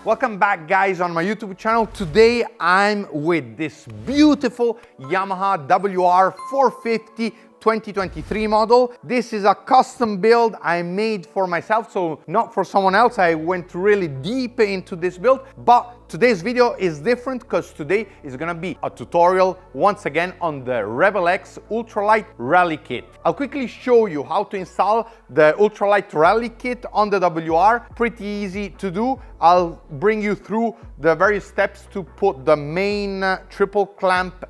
Welcome back, guys, on my YouTube channel. Today I'm with this beautiful Yamaha WR450 2023 model. This is a custom build I made for myself, so not for someone else. I went really deep into this build, but today's video is different because today is gonna be a tutorial once again on the Rebel X Ultralight Rally Kit. I'll quickly show you how to install the Ultralight Rally Kit on the WR. Pretty easy to do. I'll bring you through the various steps to put the main triple clamp,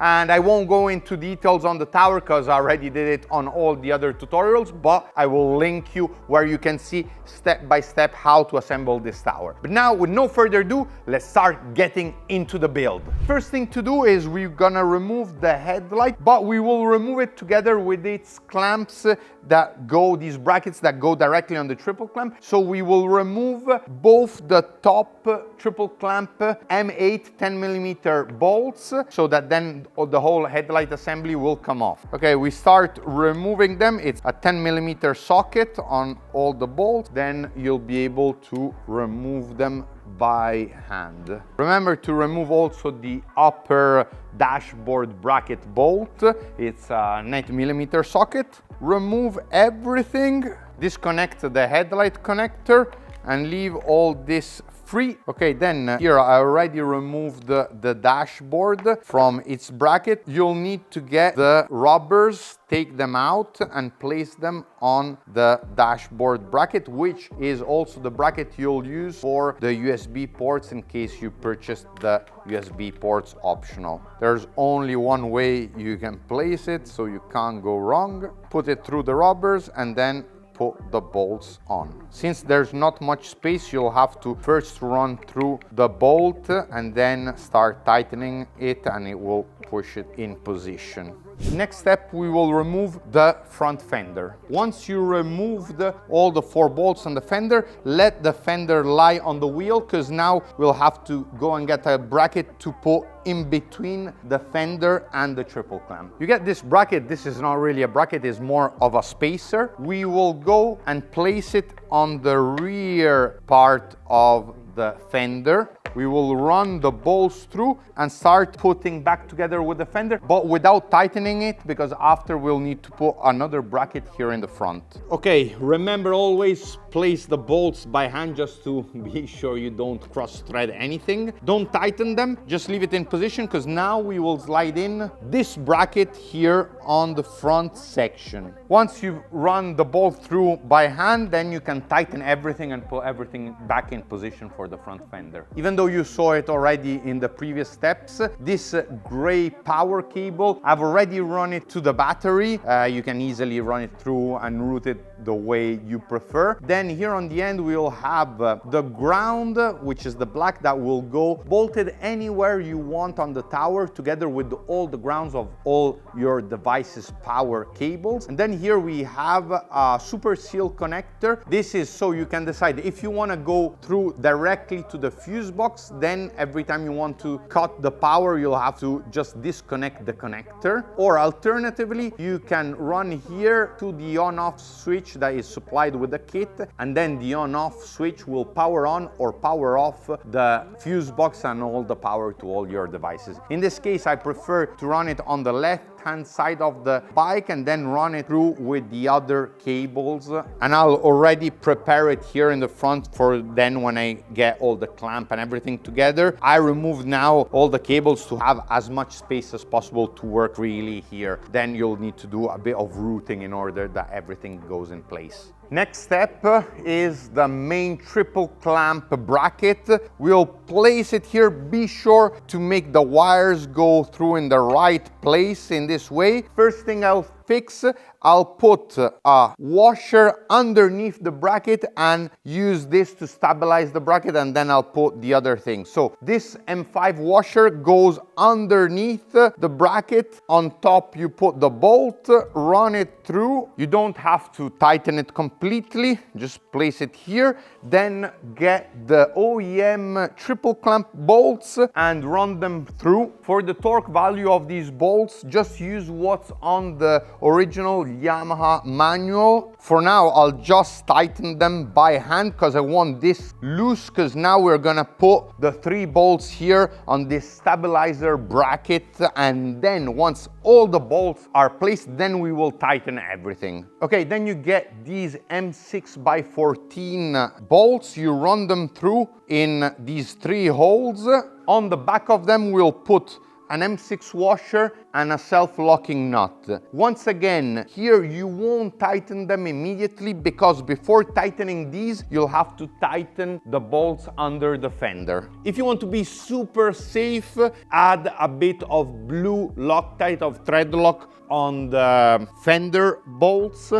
and I won't go into details on the tower because I already did it on all the other tutorials, but I will link you where you can see step by step how to assemble this tower. But now, with no further ado, let's start getting into the build. First thing to do is we're gonna remove the headlight, but we will remove it together with its clamps that go, these brackets that go directly on the triple clamp. So we will remove both the top triple clamp M8 10mm bolts, so that then the whole headlight assembly will come off. Okay, we start removing them. It's a 10mm socket on all the bolts. Then you'll be able to remove them by hand. Remember to remove also the upper dashboard bracket bolt. It's a 90mm socket. Remove everything. Disconnect the headlight connector and leave all this free. Okay, then here I already removed the dashboard from its bracket. You'll need to get the rubbers, take them out and place them on the dashboard bracket, which is also the bracket you'll use for the USB ports in case you purchased the USB ports optional. There's only one way you can place it, so you can't go wrong. Put it through the rubbers and then put the bolts on. Since there's not much space, you'll have to first run through the bolt and then start tightening it, and it will push it in position. Next step, we will remove the front fender. Once you remove all the 4 bolts on the fender, let the fender lie on the wheel, because now we'll have to go and get a bracket to put in between the fender and the triple clamp. You get this bracket. This is not really a bracket, it's more of a spacer. We will go and place it on the rear part of the fender. We will run the bolts through and start putting back together with the fender, but without tightening it, because after we'll need to put another bracket here in the front. Okay, remember, always place the bolts by hand just to be sure you don't cross thread anything. Don't tighten them, just leave it in position, because now we will slide in this bracket here on the front section. Once you run the bolt through by hand, then you can tighten everything and put everything back in position for the front fender. Even though you saw it already in the previous steps, this gray power cable, I've already run it to the battery. You can easily run it through and route it the way you prefer. Then here on the end, we'll have the ground, which is the black, that will go bolted anywhere you want on the tower, together with all the grounds of all your device's power cables. And then here we have a super seal connector. This is so you can decide if you want to go through directly to the fuse box, then every time you want to cut the power, you'll have to just disconnect the connector. Or alternatively, you can run here to the on-off switch that is supplied with the kit, and then the on-off switch will power on or power off the fuse box and all the power to all your devices. In this case, I prefer to run it on the left-hand side of the bike and then run it through with the other cables. And I'll already prepare it here in the front for then when I get all the clamp and everything together. I removed now all the cables to have as much space as possible to work really here. Then you'll need to do a bit of routing in order that everything goes in place. Next step is the main triple clamp bracket. We'll place it here. Be sure to make the wires go through in the right place in this way. First thing I'll fix, I'll put a washer underneath the bracket and use this to stabilize the bracket, and then I'll put the other thing. So this M5 washer goes underneath the bracket. On top you put the bolt, run it through. You don't have to tighten it completely, just place it here. Then get the OEM triple clamp bolts and run them through. For the torque value of these bolts, just use what's on the original Yamaha manual. For now, I'll just tighten them by hand because I want this loose, because now we're gonna put the 3 bolts here on this stabilizer bracket, and then once all the bolts are placed, then we will tighten everything. Okay, then you get these M6x14 bolts. You run them through in these 3 holes. On the back of them, we'll put an M6 washer and a self-locking nut. Once again, here you won't tighten them immediately, because before tightening these, you'll have to tighten the bolts under the fender. If you want to be super safe, add a bit of blue Loctite of thread lock on the fender bolts,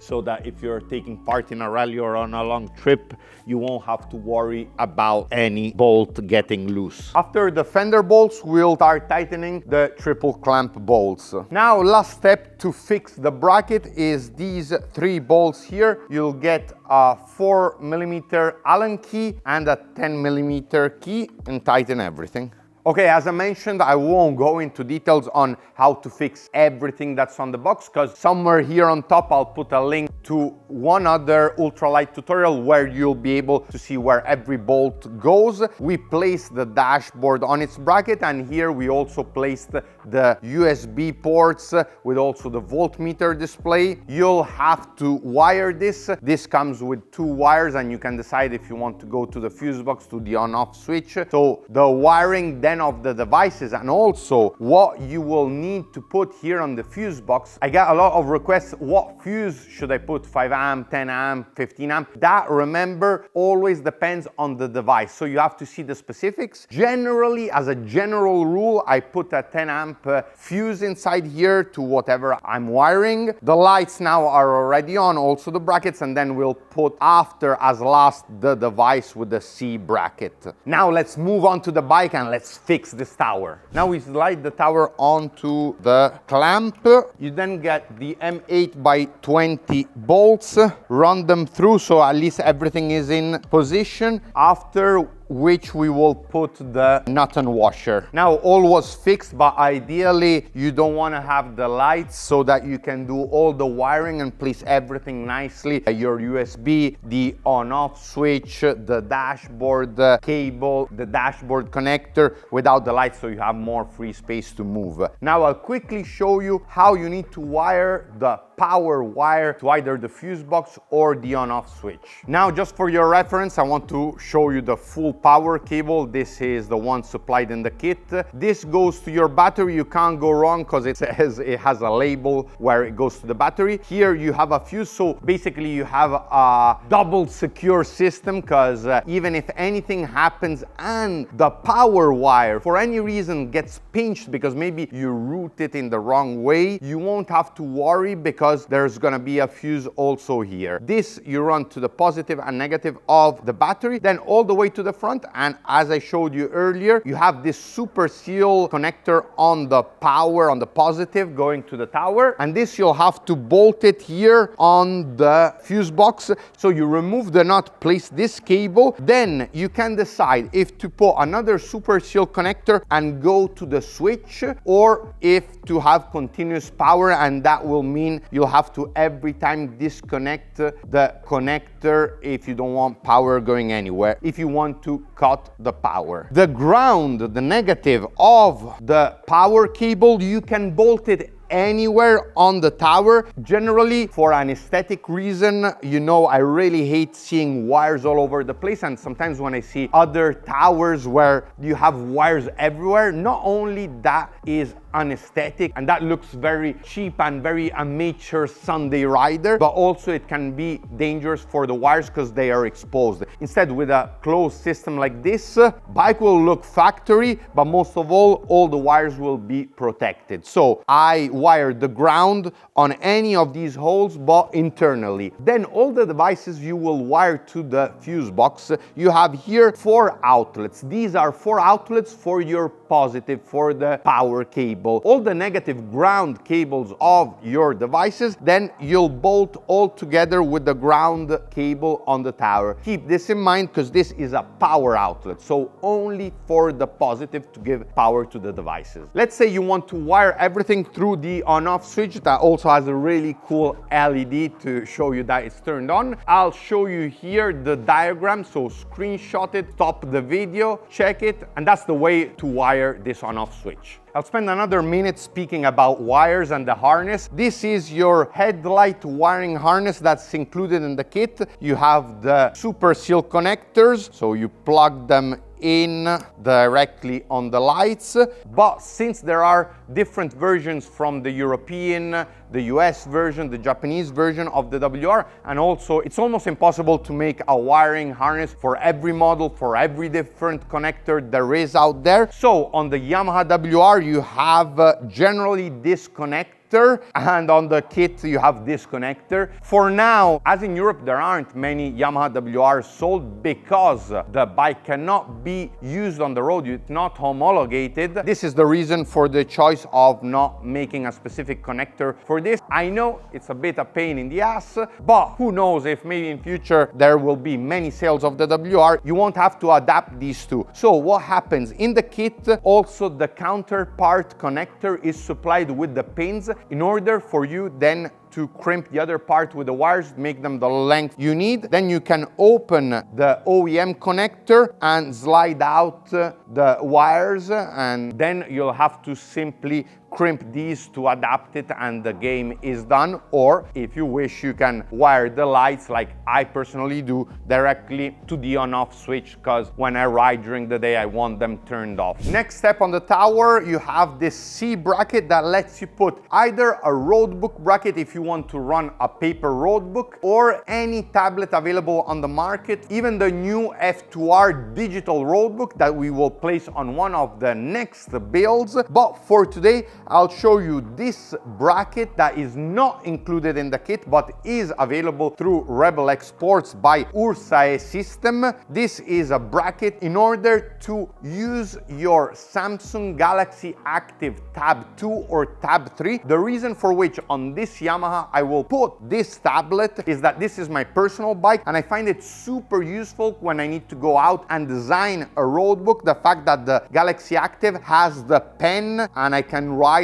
so that if you're taking part in a rally or on a long trip, you won't have to worry about any bolt getting loose. After the fender bolts, we'll start tightening the triple clamp bolts. Now, last step to fix the bracket is these 3 bolts here. You'll get a 4mm Allen key and a 10mm key and tighten everything. Okay, as I mentioned, I won't go into details on how to fix everything that's on the box, because somewhere here on top I'll put a link to one other ultralight tutorial where you'll be able to see where every bolt goes. We placed the dashboard on its bracket, and here we also placed the USB ports with also the voltmeter display. You'll have to wire this. This comes with 2 wires, and you can decide if you want to go to the fuse box, to the on-off switch. So the wiring then of the devices, and also what you will need to put here on the fuse box. I got a lot of requests, what fuse should I put, 5 amp, 10 amp, 15 amp? That, remember, always depends on the device, so you have to see the specifics. Generally, as a general rule, I put a 10 amp fuse inside here to whatever I'm wiring. The lights now are already on, also the brackets, and then we'll put after, as last, the device with the C bracket. Now let's move on to the bike and let's fix this tower. Now we slide the tower onto the clamp. You then get the M8x20 bolts, run them through so at least everything is in position, after which we will put the nut and washer. Now all was fixed, but ideally you don't want to have the lights, so that you can do all the wiring and place everything nicely. Your USB, the on-off switch, the dashboard cable, the dashboard connector, without the lights, so you have more free space to move. Now I'll quickly show you how you need to wire the power wire to either the fuse box or the on-off switch. Now, just for your reference, I want to show you the full power cable. This is the one supplied in the kit. This goes to your battery. You can't go wrong because it says it has a label where it goes to the battery. Here you have a fuse, so basically you have a double secure system, because even if anything happens and the power wire for any reason gets pinched because maybe you route it in the wrong way, you won't have to worry, because there's gonna be a fuse also here. This you run to the positive and negative of the battery, then all the way to the front, and as I showed you earlier, you have this super seal connector on the power, on the positive, going to the tower, and this you'll have to bolt it here on the fuse box. So you remove the nut, place this cable, then you can decide if to put another super seal connector and go to the switch, or if to have continuous power, and that will mean you'll have to every time disconnect the connector if you don't want power going anywhere, if you want to cut the power. The ground, the negative of the power cable, you can bolt it anywhere on the tower. Generally, for an aesthetic reason, you know, I really hate seeing wires all over the place, and sometimes when I see other towers where you have wires everywhere, not only that is unaesthetic and that looks very cheap and very amateur Sunday rider, but also it can be dangerous for the wires because they are exposed. Instead, with a closed system like this, bike will look factory, but most of all the wires will be protected. So I wire the ground on any of these holes, but internally. Then all the devices you will wire to the fuse box. You have here 4 outlets. These are 4 outlets for your positive, for the power cable. All the negative ground cables of your devices, then you'll bolt all together with the ground cable on the tower. Keep this in mind because this is a power outlet, so only for the positive to give power to the devices. Let's say you want to wire everything through the the on-off switch that also has a really cool LED to show you that it's turned on. I'll show you here the diagram, so screenshot it, stop the video, check it, and that's the way to wire this on-off switch. I'll spend another minute speaking about wires and the harness. This is your headlight wiring harness that's included in the kit. You have the super seal connectors, so you plug them in directly on the lights. But since there are different versions from the European, the US version, the Japanese version of the WR, and also it's almost impossible to make a wiring harness for every model, for every different connector there is out there. So on the Yamaha WR you have generally this connector, and on the kit you have this connector. For now, as in Europe, there aren't many Yamaha WRs sold because the bike cannot be used on the road. It's not homologated. This is the reason for the choice of not making a specific connector for this. I know it's a bit a pain in the ass, but who knows, if maybe in future there will be many sales of the WR, you won't have to adapt these two. So what happens in the kit, also the counterpart connector is supplied with the pins in order for you then to crimp the other part with the wires, make them the length you need. Then you can open the OEM connector and slide out the wires, and then you'll have to simply crimp these to adapt it and the game is done. Or if you wish, you can wire the lights, like I personally do, directly to the on-off switch, because when I ride during the day I want them turned off. Next step on the tower, you have this C bracket that lets you put either a road book bracket if you want to run a paper road book, or any tablet available on the market, even the new F2R digital road book that we will place on one of the next builds. But for today I'll show you this bracket that is not included in the kit but is available through Rebel Exports by Ursae System. This is a bracket in order to use your Samsung Galaxy Active Tab 2 or Tab 3. The reason for which on this Yamaha I will put this tablet is that this is my personal bike and I find it super useful when I need to go out and design a road book. The fact that the Galaxy Active has the pen and I can write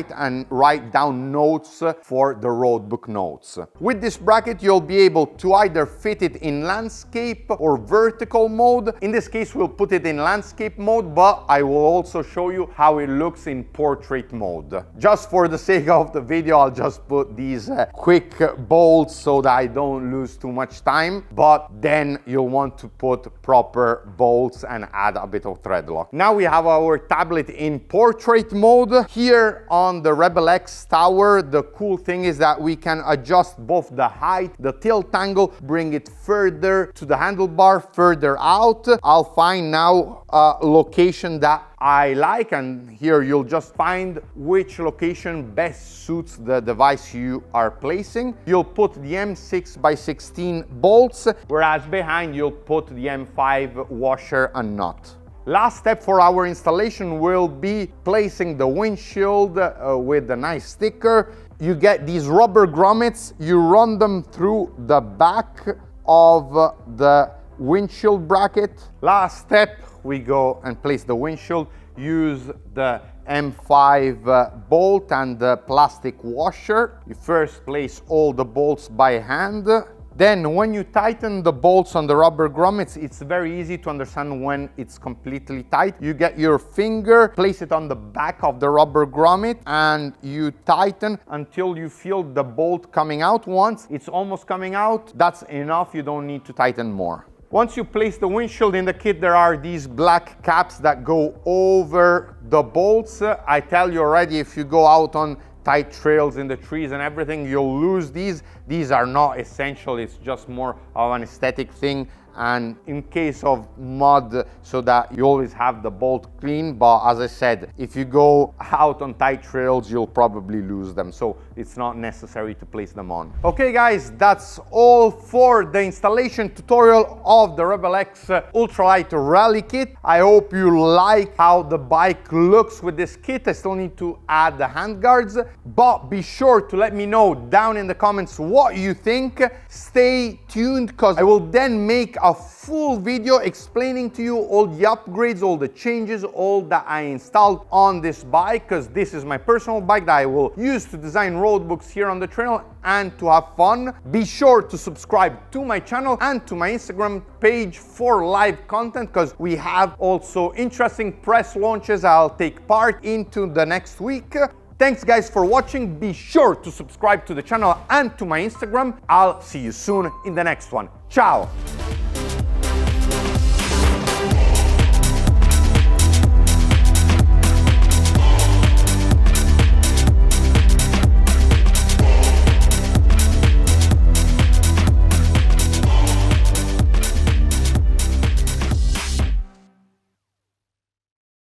down notes for the road book notes. With this bracket you'll be able to either fit it in landscape or vertical mode. In this case we'll put it in landscape mode, but I will also show you how it looks in portrait mode. Just for the sake of the video I'll just put these quick bolts so that I don't lose too much time, but then you'll want to put proper bolts and add a bit of thread lock. Now we have our tablet in portrait mode. Here on the Rebel X tower, the cool thing is that we can adjust both the height, the tilt angle, bring it further to the handlebar, further out. I'll find now a location that I like, and here you'll just find which location best suits the device you are placing. You'll put the M6x16 bolts, whereas behind you'll put the M5 washer and nut. Last step for our installation will be placing the windshield with a nice sticker. You get these rubber grommets, you run them through the back of the windshield bracket. Last step, we go and place the windshield, use the M5 bolt and the plastic washer. You first place all the bolts by hand. Then when you tighten the bolts on the rubber grommets, it's very easy to understand when it's completely tight. You get your finger, place it on the back of the rubber grommet, and you tighten until you feel the bolt coming out. Once it's almost coming out, that's enough, you don't need to tighten more. Once you place the windshield in the kit, there are these black caps that go over the bolts. I tell you already, if you go out on tight trails in the trees and everything, you'll lose these. These are not essential, it's just more of an aesthetic thing, and in case of mud, so that you always have the bolt clean. But as I said, if you go out on tight trails, you'll probably lose them, so it's not necessary to place them on. Okay guys, that's all for the installation tutorial of the Rebel X Ultralight Rally Kit. I hope you like how the bike looks with this kit. I still need to add the handguards, but be sure to let me know down in the comments what you think. Stay tuned, because I will then make a full video explaining to you all the upgrades, all the changes, all that I installed on this bike, because this is my personal bike that I will use to design road books here on the trail and to have fun. Be sure to subscribe to my channel and to my Instagram page for live content, because we have also interesting press launches I'll take part into the next week. Thanks guys for watching. Be sure to subscribe to the channel and to my Instagram. I'll see you soon in the next one. Ciao!